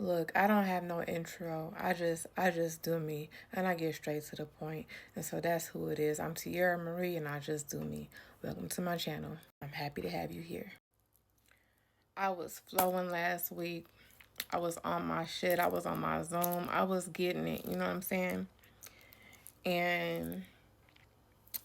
Look, I don't have no intro. I just do me and I get straight to the point. And so that's who it is. I'm Tierra Marie and I just do me. Welcome to my channel. I'm happy to have you here. I was flowing last week. I was on my shit. I was on my Zoom. I was getting it, you know what I'm saying? And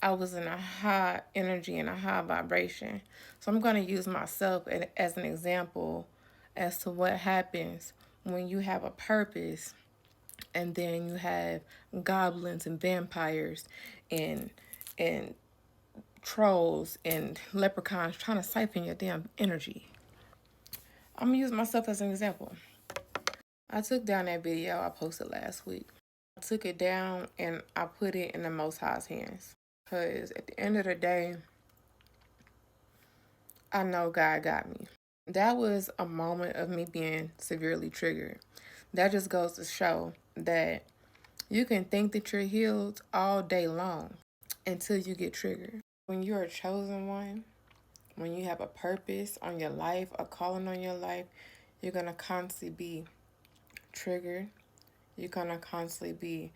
I was in a high energy and a high vibration. So I'm going to use myself as an example as to what happens when you have a purpose and then you have goblins and vampires and and trolls and leprechauns trying to siphon your damn energy. I'm gonna use myself as an example. I took down that video I posted last week. I took it down and I put it in the Most High's hands. Because at the end of the day, I know God got me. That was a moment of me being severely triggered. That just goes to show that you can think that you're healed all day long until you get triggered. When you're a chosen one, when you have a purpose on your life, a calling on your life, you're going to constantly be triggered. You're going to constantly be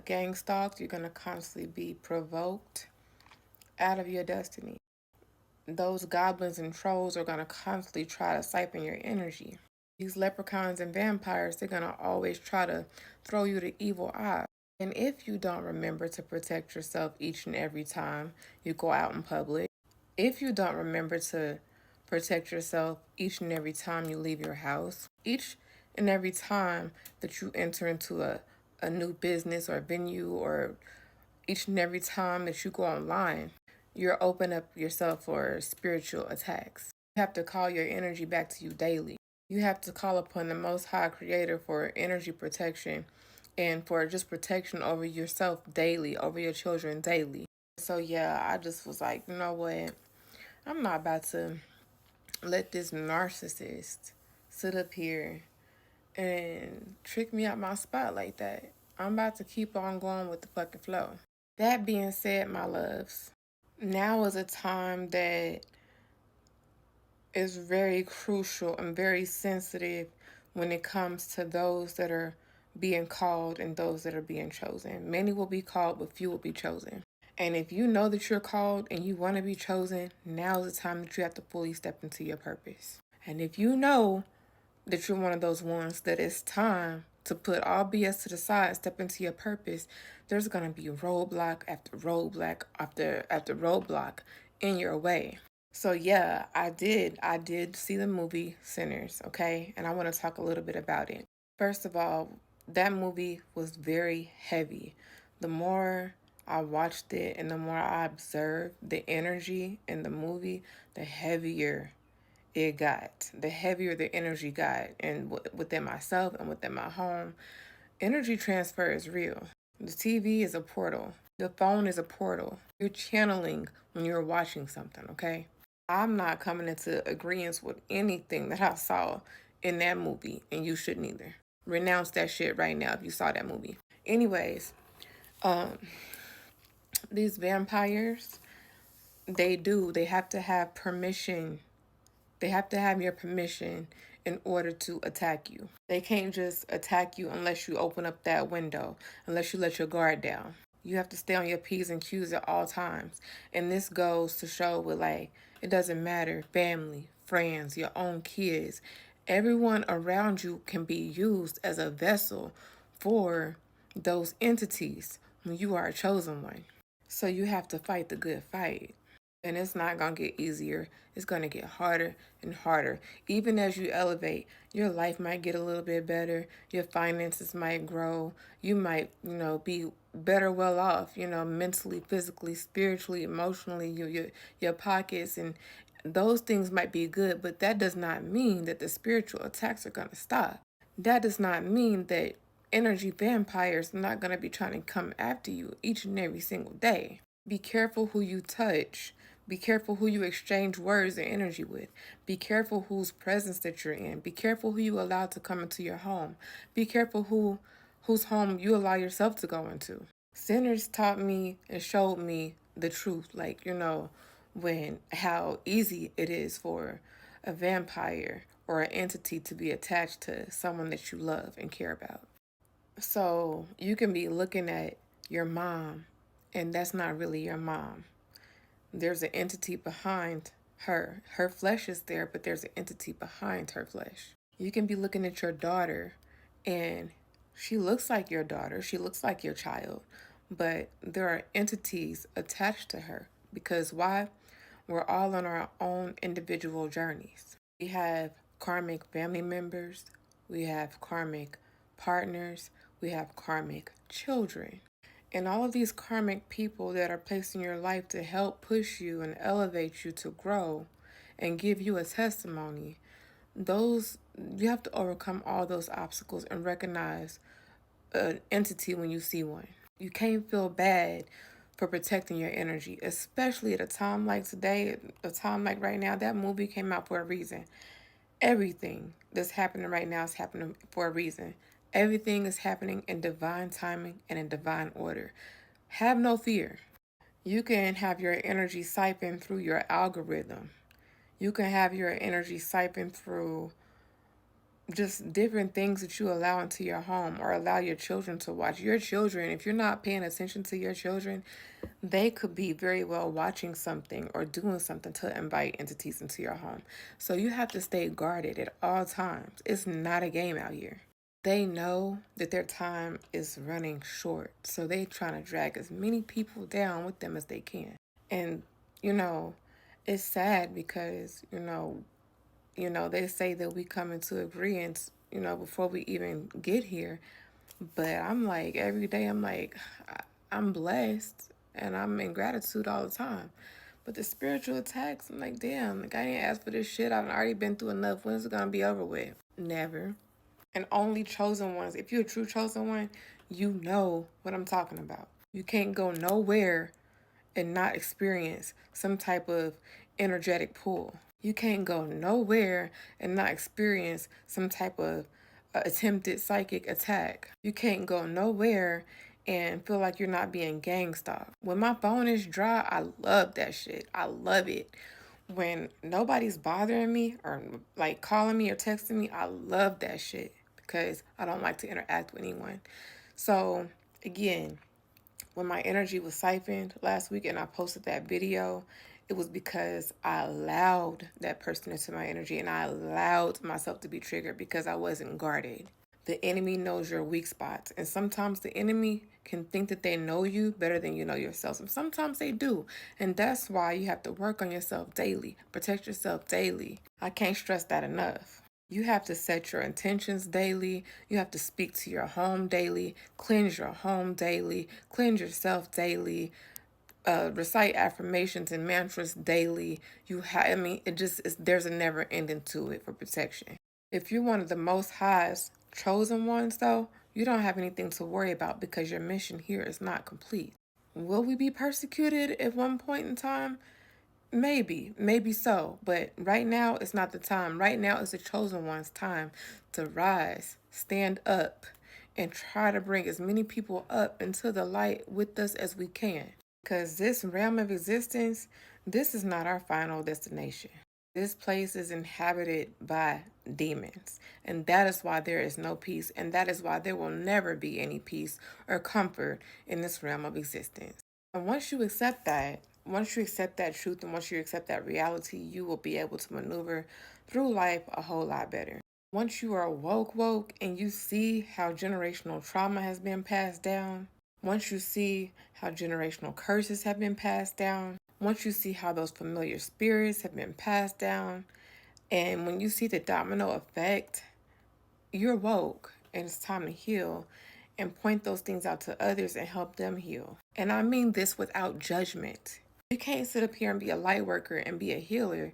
gang stalked. You're going to constantly be provoked out of your destiny. Those goblins and trolls are going to constantly try to siphon your energy. These leprechauns and vampires, they're going to always try to throw you the evil eye. And if you don't remember to protect yourself each and every time you go out in public, if you don't remember to protect yourself each and every time you leave your house, each and every time that you enter into a new business or venue, or each and every time that you go online, you're open up yourself for spiritual attacks. You have to call your energy back to you daily. You have to call upon the Most High Creator for energy protection and for just protection over yourself daily, over your children daily. So yeah, I just was like, you know what? I'm not about to let this narcissist sit up here and trick me out my spot like that. I'm about to keep on going with the fucking flow. That being said, my loves, now is a time that is very crucial and very sensitive when it comes to those that are being called and those that are being chosen. Many will be called, but few will be chosen. And if you know that you're called and you want to be chosen, now is the time that you have to fully step into your purpose. And if you know that you're one of those ones that it's time to put all BS to the side and step into your purpose, there's going to be roadblock after roadblock after roadblock in your way. So yeah, I did see the movie Sinners, okay? And I want to talk a little bit about it. First of all, that movie was very heavy. The more I watched it and the more I observed the energy in the movie, the heavier it got, the heavier the energy got. And within myself and within my home, energy transfer is real. The TV is a portal. The phone is a portal. You're channeling when you're watching something, okay? I'm not coming into agreement with anything that I saw in that movie, and you shouldn't either. Renounce that shit right now if you saw that movie. Anyways, um, these vampires, they have to have permission. They have to have your permission in order to attack you. They can't just attack you unless you open up that window, unless you let your guard down. You have to stay on your P's and Q's at all times. And this goes to show with, like, it doesn't matter, family, friends, your own kids. Everyone around you can be used as a vessel for those entities when you are a chosen one. So you have to fight the good fight. And it's not going to get easier. It's going to get harder and harder. Even as you elevate, your life might get a little bit better. Your finances might grow. You might, be better well off, mentally, physically, spiritually, emotionally, your pockets, and those things might be good, but that does not mean that the spiritual attacks are going to stop. That does not mean that energy vampires are not going to be trying to come after you each and every single day. Be careful who you touch. Be careful who you exchange words and energy with. Be careful whose presence that you're in. Be careful who you allow to come into your home. Be careful whose home you allow yourself to go into. Sinners taught me and showed me the truth, like, when how easy it is for a vampire or an entity to be attached to someone that you love and care about. So you can be looking at your mom, and that's not really your mom. There's an entity behind her. Her flesh is there, but there's an entity behind her flesh. You can be looking at your daughter, and she looks like your daughter, she looks like your child, but there are entities attached to her. Because why? We're all on our own individual journeys. We have karmic family members, we have karmic partners, we have karmic children. And all of these karmic people that are placed in your life to help push you and elevate you to grow and give you a testimony, those you have to overcome all those obstacles and recognize an entity when you see one. You can't feel bad for protecting your energy, especially at a time like today, a time like right now. That movie came out for a reason. Everything that's happening right now is happening for a reason. Everything is happening in divine timing and in divine order. Have no fear. You can have your energy siphoned through your algorithm. You can have your energy siphoned through just different things that you allow into your home or allow your children to watch. Your children, if you're not paying attention to your children, they could be very well watching something or doing something to invite entities into your home. So you have to stay guarded at all times. It's not a game out here. They know that their time is running short. So they trying to drag as many people down with them as they can. And, you know, it's sad because, they say that we come into agreement, before we even get here. But I'm like, every day, I'm like, I'm blessed and I'm in gratitude all the time. But the spiritual attacks, I'm like, damn, like I didn't ask for this shit. I've already been through enough. When is it going to be over with? Never. And only chosen ones, if you're a true chosen one, you know what I'm talking about. You can't go nowhere and not experience some type of energetic pull. You can't go nowhere and not experience some type of attempted psychic attack. You can't go nowhere and feel like you're not being gang stalked. When my phone is dry, I love that shit. I love it. When nobody's bothering me or like calling me or texting me, I love that shit because I don't like to interact with anyone. So again, when my energy was siphoned last week and I posted that video, it was because I allowed that person into my energy and I allowed myself to be triggered because I wasn't guarded. The enemy knows your weak spots, and sometimes the enemy can think that they know you better than you know yourself. And sometimes they do, and that's why you have to work on yourself daily, protect yourself daily. I can't stress that enough. You have to set your intentions daily. You have to speak to your home daily, cleanse your home daily, cleanse yourself daily, recite affirmations and mantras daily. There's a never ending to it for protection. If you're one of the Most High's chosen ones, though, you don't have anything to worry about because your mission here is not complete. Will we be persecuted at one point in time? Maybe so, but right now it's not the time. Right now is the chosen one's time to rise, stand up, and try to bring as many people up into the light with us as we can. Because this realm of existence, this is not our final destination. This place is inhabited by demons, and that is why there is no peace, and that is why there will never be any peace or comfort in this realm of existence. And once you accept that truth, and once you accept that reality, you will be able to maneuver through life a whole lot better. Once you are woke, and you see how generational trauma has been passed down, once you see how generational curses have been passed down, once you see how those familiar spirits have been passed down, and when you see the domino effect, you're woke and it's time to heal and point those things out to others and help them heal. And I mean this without judgment. You can't sit up here and be a light worker and be a healer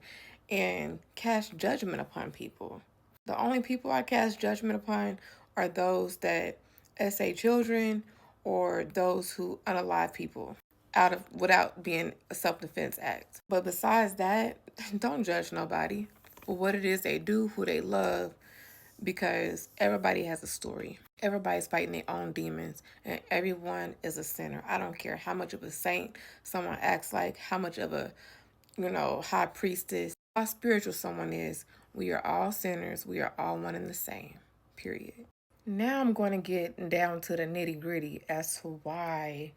and cast judgment upon people. The only people I cast judgment upon are those that SA children or those who unalive people without being a self-defense act. But besides that, don't judge nobody for what it is they do, who they love, because everybody has a story. Everybody's fighting their own demons, and everyone is a sinner. I don't care how much of a saint someone acts like, how much of a, high priestess, how spiritual someone is. We are all sinners. We are all one and the same. Period. Now I'm going to get down to the nitty gritty as to why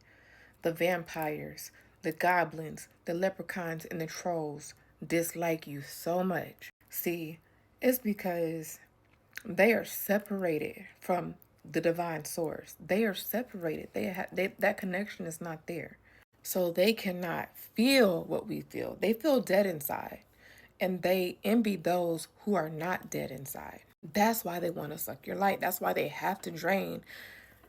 the vampires, the goblins, the leprechauns, and the trolls dislike you so much. See, it's because they are separated from the divine source. They are separated. That connection is not there. So they cannot feel what we feel. They feel dead inside. And they envy those who are not dead inside. That's why they want to suck your light. That's why they have to drain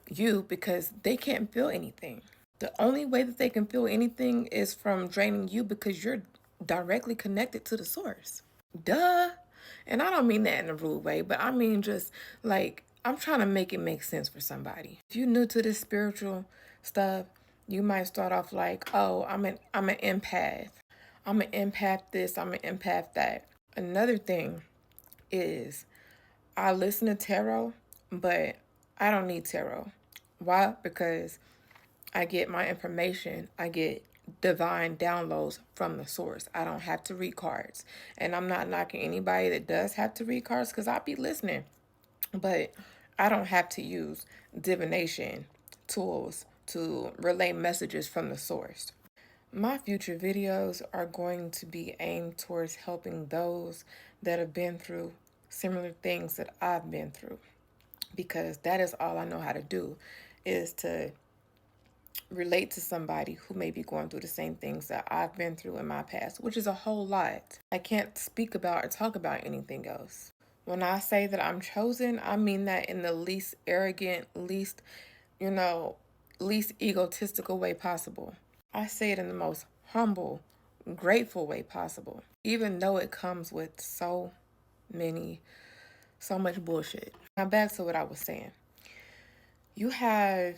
you, because they can't feel anything. The only way that they can feel anything is from draining you, because you're directly connected to the source. Duh. And I don't mean that in a rude way, but I mean just like, I'm trying to make it make sense for somebody. If you're new to this spiritual stuff, you might start off like, oh, I'm an empath. I'm an empath this, I'm an empath that. Another thing is, I listen to tarot, but I don't need tarot. Why? Because I get my information, I get divine downloads from the source. I don't have to read cards. And I'm not knocking anybody that does have to read cards, because I'll be listening. But I don't have to use divination tools to relay messages from the source. My future videos are going to be aimed towards helping those that have been through similar things that I've been through, because that is all I know how to do, is to relate to somebody who may be going through the same things that I've been through in my past, which is a whole lot. I can't speak about or talk about anything else. When I say that I'm chosen, I mean that in the least arrogant, least egotistical way possible. I say it in the most humble, grateful way possible, even though it comes with so much bullshit. Now back to what I was saying. You have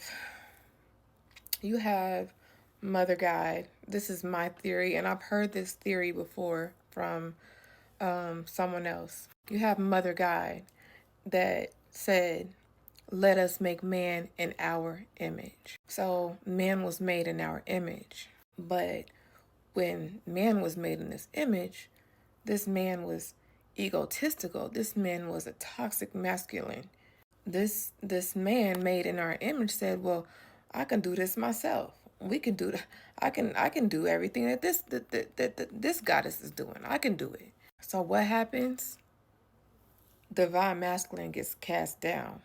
Mother God. This is my theory, and I've heard this theory before from someone else. You have Mother God that said, let us make man in our image. So man was made in our image. But when man was made in this image, this man was egotistical. This man was a toxic masculine. This man made in our image said, well, I can do this myself. We can do that. I can do everything that this goddess is doing. I can do it. So what happens? Divine masculine gets cast down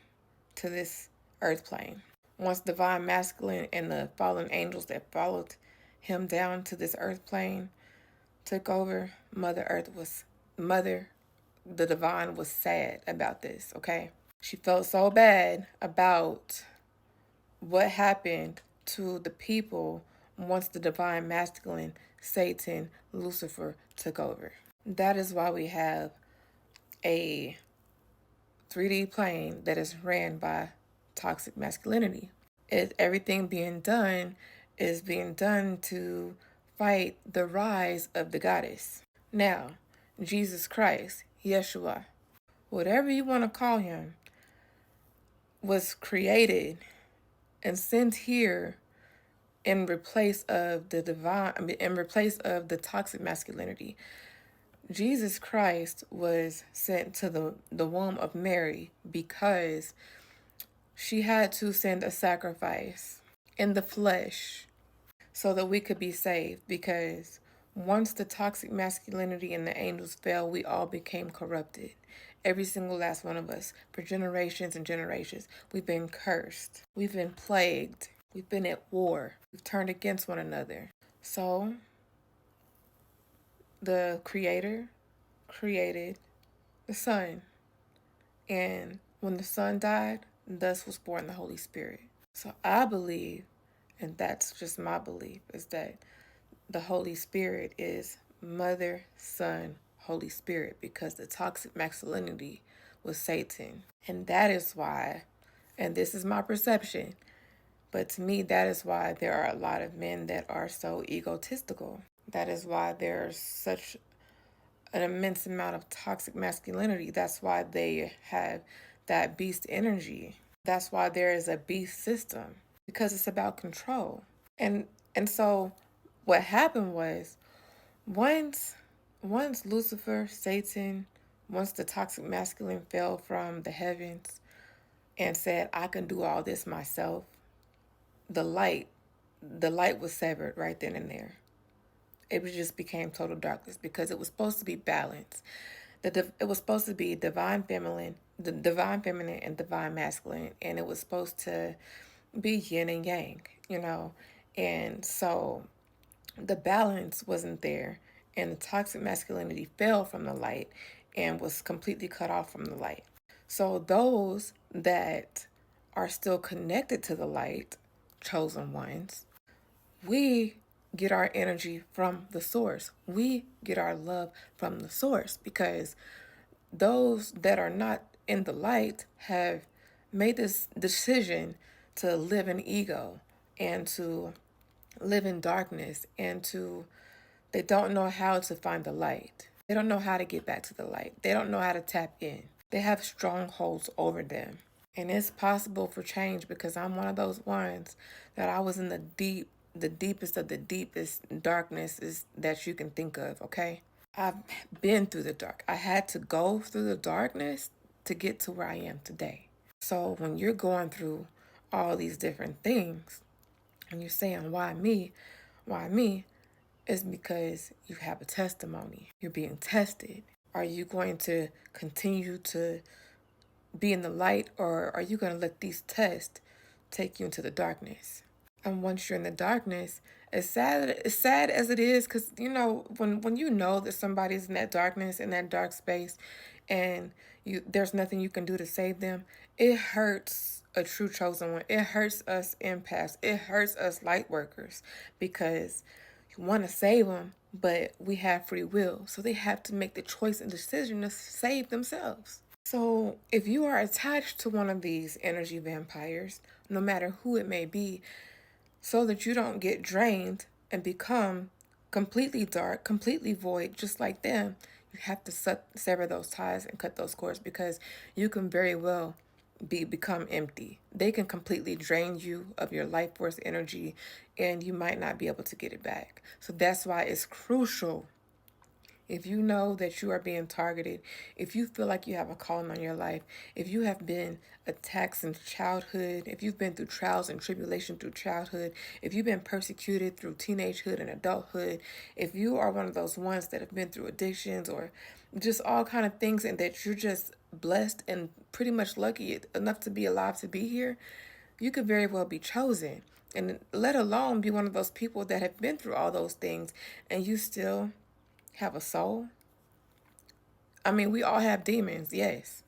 to this earth plane. Once divine masculine and the fallen angels that followed him down to this earth plane took over, the divine was sad about this, okay? She felt so bad about what happened to the people once the divine masculine, Satan, Lucifer, took over. That is why we have a 3D plane that is ran by toxic masculinity. Everything being done is being done to fight the rise of the goddess. Now, Jesus Christ, Yeshua, whatever you want to call him, was created and sent here in replace of in replace of the toxic masculinity. Jesus Christ was sent to the womb of Mary because she had to send a sacrifice in the flesh so that we could be saved, because once the toxic masculinity and the angels fell, we all became corrupted. Every single last one of us, for generations and generations, we've been cursed. We've been plagued. We've been at war. We've turned against one another. So, the Creator created the Son. And when the Son died, thus was born the Holy Spirit. So I believe, and that's just my belief, is that the Holy Spirit is Mother, Son, Holy Spirit, because the toxic masculinity was Satan. And that is why, and this is my perception, but to me, that is why there are a lot of men that are so egotistical. That is why there's such an immense amount of toxic masculinity. That's why they have that beast energy. That's why there is a beast system, because it's about control. And so what happened was, once Lucifer, Satan, Once the toxic masculine fell from the heavens and said, I can do all this myself, the light, the light was severed right then and there. It just became total darkness because it was supposed to be balance. It was supposed to be the divine feminine and divine masculine, and it was supposed to be yin and yang. And so the balance wasn't there, and the toxic masculinity fell from the light and was completely cut off from the light. So those that are still connected to the light, chosen ones, we get our energy from the source. We get our love from the source, because those that are not in the light have made this decision to live in ego and to live in darkness, and they don't know how to find the light. They don't know how to get back to the light. They don't know how to tap in. They have strongholds over them. And it's possible for change, because I'm one of those ones that I was in the deepest of the deepest darkness is that you can think of, okay? I've been through the dark. I had to go through the darkness to get to where I am today. So when you're going through all these different things and you're saying, why me? Why me? It's because you have a testimony. You're being tested. Are you going to continue to be in the light, or are you going to let these tests take you into the darkness? And once you're in the darkness, as sad as it is, because when you know that somebody's in that darkness, in that dark space, and there's nothing you can do to save them, it hurts a true chosen one. It hurts us empaths. It hurts us light workers, because you want to save them, but we have free will, so they have to make the choice and decision to save themselves. So if you are attached to one of these energy vampires, no matter who it may be, so that you don't get drained and become completely dark, completely void, just like them, you have to sever those ties and cut those cords, because you can very well become empty. They can completely drain you of your life force energy, and you might not be able to get it back. So that's why it's crucial, if you know that you are being targeted, if you feel like you have a calling on your life, if you have been attacked since childhood, if you've been through trials and tribulation through childhood, if you've been persecuted through teenagehood and adulthood, if you are one of those ones that have been through addictions or just all kind of things, and that you're just blessed and pretty much lucky enough to be alive to be here, you could very well be chosen. And let alone be one of those people that have been through all those things and you still have a soul. I mean, we all have demons, yes.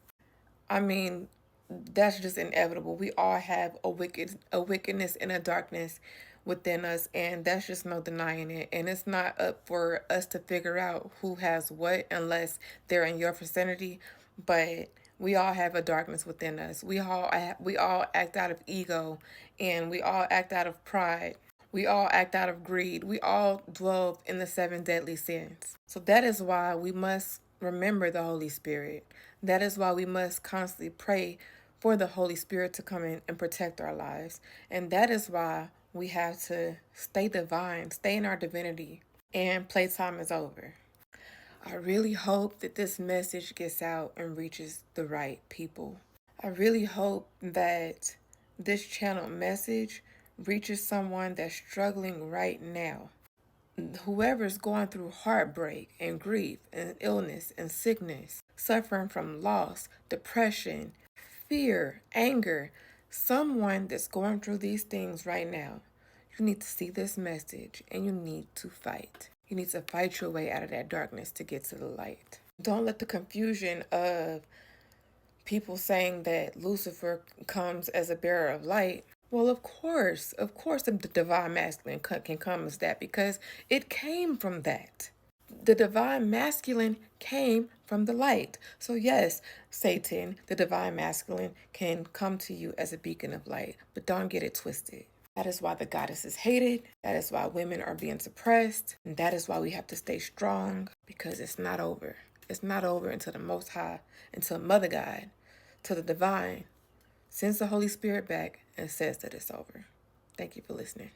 I mean, that's just inevitable. We all have a wickedness and a darkness within us, and that's just no denying it. And it's not up for us to figure out who has what unless they're in your vicinity. But we all have a darkness within us. We all act out of ego, and we all act out of pride. We all act out of greed. We all dwell in the 7 deadly sins. So that is why we must remember the Holy Spirit. That is why we must constantly pray for the Holy Spirit to come in and protect our lives. And that is why we have to stay divine, stay in our divinity, and playtime is over. I really hope that this message gets out and reaches the right people. I really hope that this channel message reaches someone that's struggling right now. Whoever's going through heartbreak and grief and illness and sickness, suffering from loss, depression, fear, anger, someone that's going through these things right now, you need to see this message and you need to fight. You need to fight your way out of that darkness to get to the light. Don't let the confusion of people saying that Lucifer comes as a bearer of light. Well, of course, the divine masculine can come as that, because it came from that. The divine masculine came from the light. So yes, Satan, the divine masculine, can come to you as a beacon of light, but don't get it twisted. That is why the goddess is hated. That is why women are being suppressed. And that is why we have to stay strong, because it's not over. It's not over until the Most High, until Mother God, till the divine sends the Holy Spirit back and says that it's over. Thank you for listening.